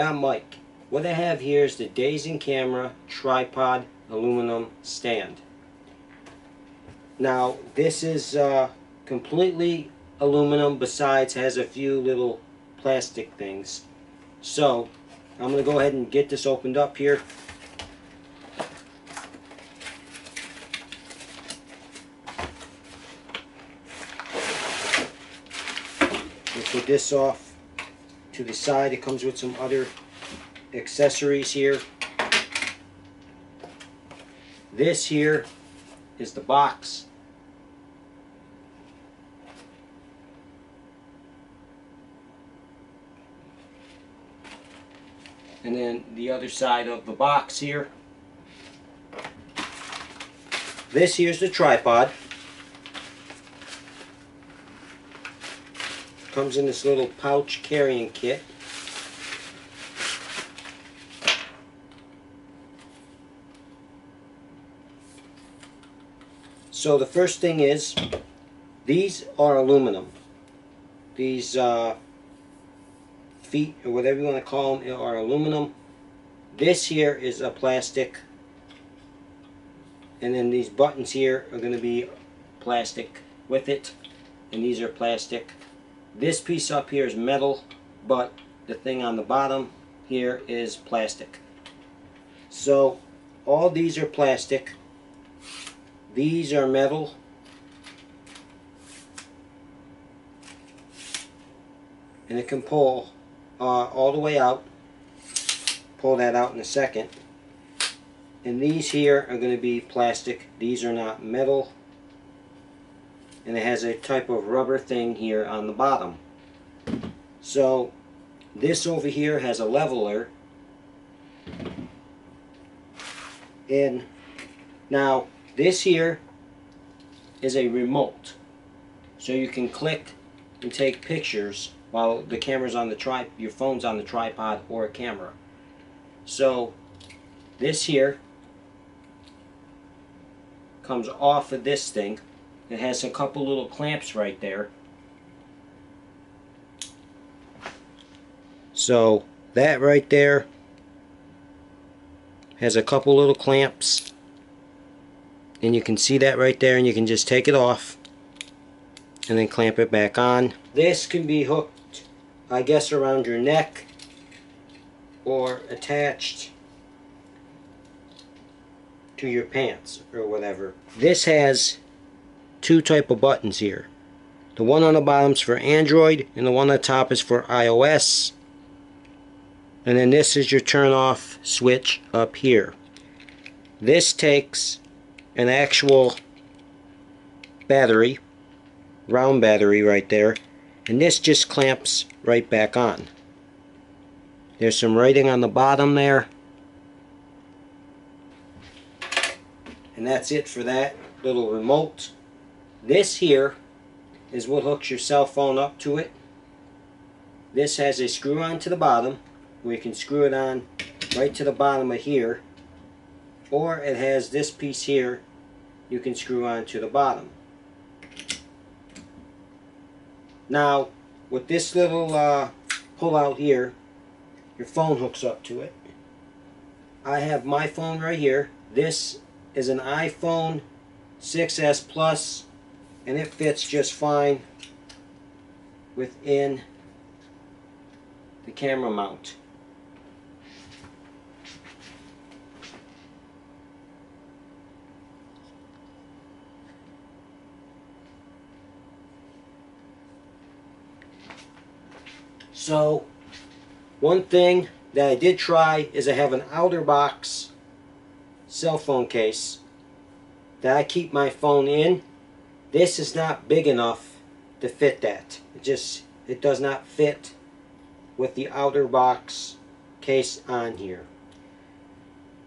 I'm Mike. What I have here is the Daisen camera tripod aluminum stand. Now this is completely aluminum, besides has a few little plastic things. So I'm going to go ahead and get this opened up here. We'll put this off to the side. It comes with some other accessories here. This here is the box. And then the other side of the box here. This here's the tripod. Comes in this little pouch carrying kit. So the first thing is, these are aluminum. These feet, or whatever you want to call them, are aluminum. This here is a plastic. And then these buttons here are going to be plastic with it. And these are plastic. This piece up here is metal, but the thing on the bottom here is plastic. So all these are plastic. These are metal. And it can pull all the way out. Pull that out in a second. And these here are going to be plastic. These are not metal. And it has a type of rubber thing here on the bottom. So this over here has a leveler. And now this here is a remote. So you can click and take pictures while the camera's on the your phone's on the tripod or a camera. So this here comes off of this thing. It has a couple little clamps right there. So that right there has a couple little clamps, and you can see that right there, and you can just take it off and then clamp it back on. This can be hooked, I guess, around your neck or attached to your pants or whatever. This has two type of buttons here. The one on the bottom is for Android, and the one on the top is for iOS. And then this is your turn off switch up here. This takes an actual battery, round battery right there, and this just clamps right back on. There's some writing on the bottom there. And that's it for that little remote. This here is what hooks your cell phone up to it. This has a screw on to the bottom, where you can screw it on right to the bottom of here. Or it has this piece here you can screw on to the bottom. Now, with this little pull out here, your phone hooks up to it. I have my phone right here. This is an iPhone 6s Plus, and it fits just fine within the camera mount. So one thing that I did try is I have an outer box cell phone case that I keep my phone in. This is not big enough to fit that. It does not fit with the outer box case on here.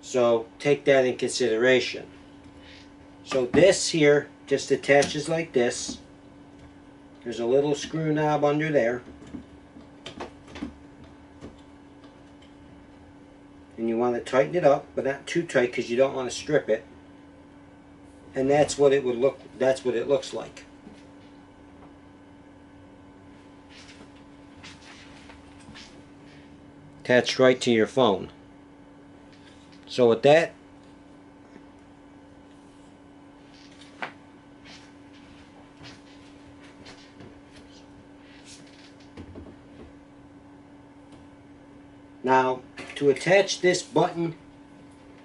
So take that in consideration. So this here just attaches like this. There's a little screw knob under there. And you want to tighten it up, but not too tight because you don't want to strip it. And that's what it looks like. attached right to your phone. So with that, now to attach this button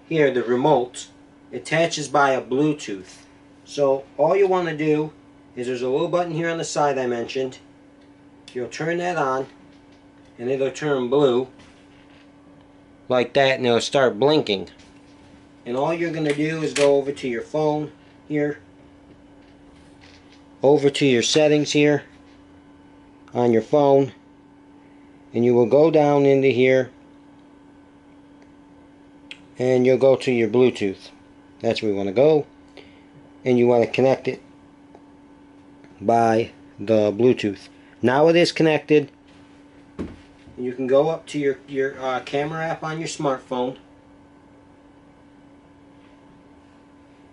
here, the remote, attaches by a Bluetooth. So all you want to do is, there's a little button here on the side I mentioned. You'll turn that on and it'll turn blue like that, and it'll start blinking. And all you're going to do is go over to your phone here, over to your settings here on your phone, and you will go down into here and you'll go to your Bluetooth. That's where you want to go, and you want to connect it by the Bluetooth. Now it is connected. You can go up to your camera app on your smartphone,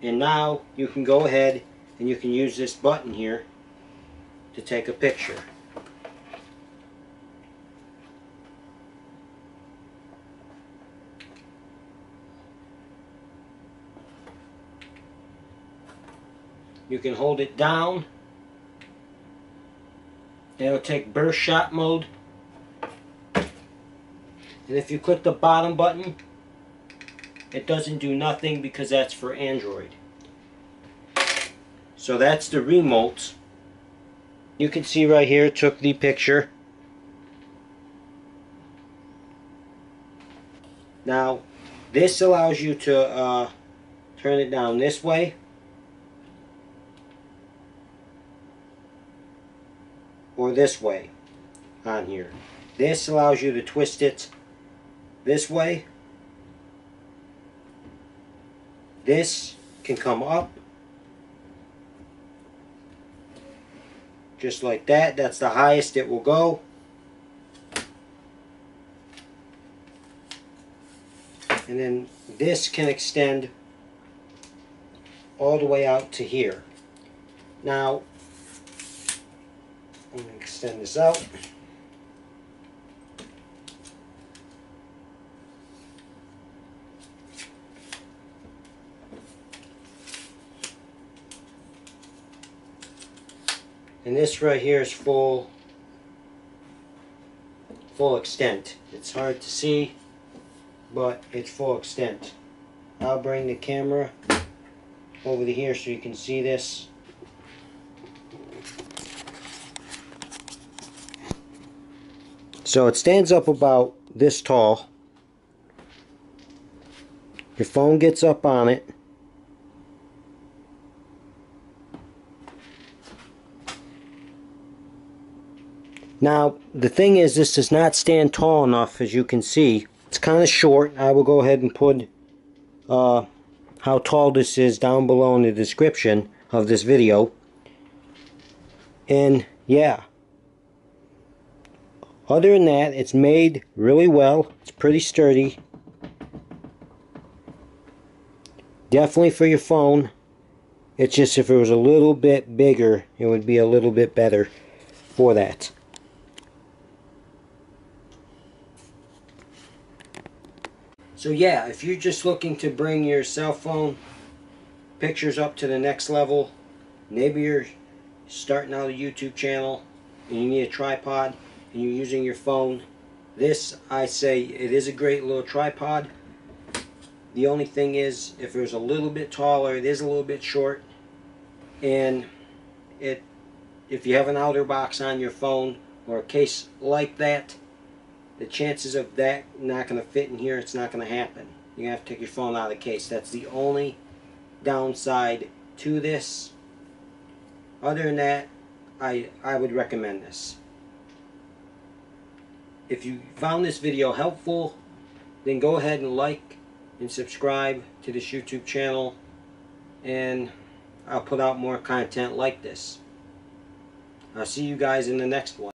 and now you can go ahead and you can use this button here to take a picture. You can hold it down, and it'll take burst shot mode. And if you click the bottom button, it doesn't do nothing because that's for Android. So that's the remote. You can see right here, it took the picture. Now, this allows you to turn it down this way, or this way on here. This allows you to twist it this way. This can come up just like that. That's the highest it will go. And then this can extend all the way out to here. Now, I'm going to extend this out. And this right here is full extent. It's hard to see, but it's full extent. I'll bring the camera over to here so you can see this. So it stands up about this tall. Your phone gets up on it. Now, the thing is, this does not stand tall enough, as you can see. It's kind of short. I will go ahead and put how tall this is down below in the description of this video. And yeah, other than that, it's made really well. It's pretty sturdy. Definitely for your phone. It's just, if it was a little bit bigger, it would be a little bit better for that. So yeah, if you're just looking to bring your cell phone pictures up to the next level, maybe you're starting out a YouTube channel and you need a tripod and you're using your phone, this, I say, it is a great little tripod. The only thing is, if it was a little bit taller, it is a little bit short, and if you have an outer box on your phone or a case like that, the chances of that not going to fit in here, it's not going to happen. You're going to have to take your phone out of the case. That's the only downside to this. Other than that, I would recommend this. If you found this video helpful, then go ahead and like and subscribe to this YouTube channel, and I'll put out more content like this. I'll see you guys in the next one.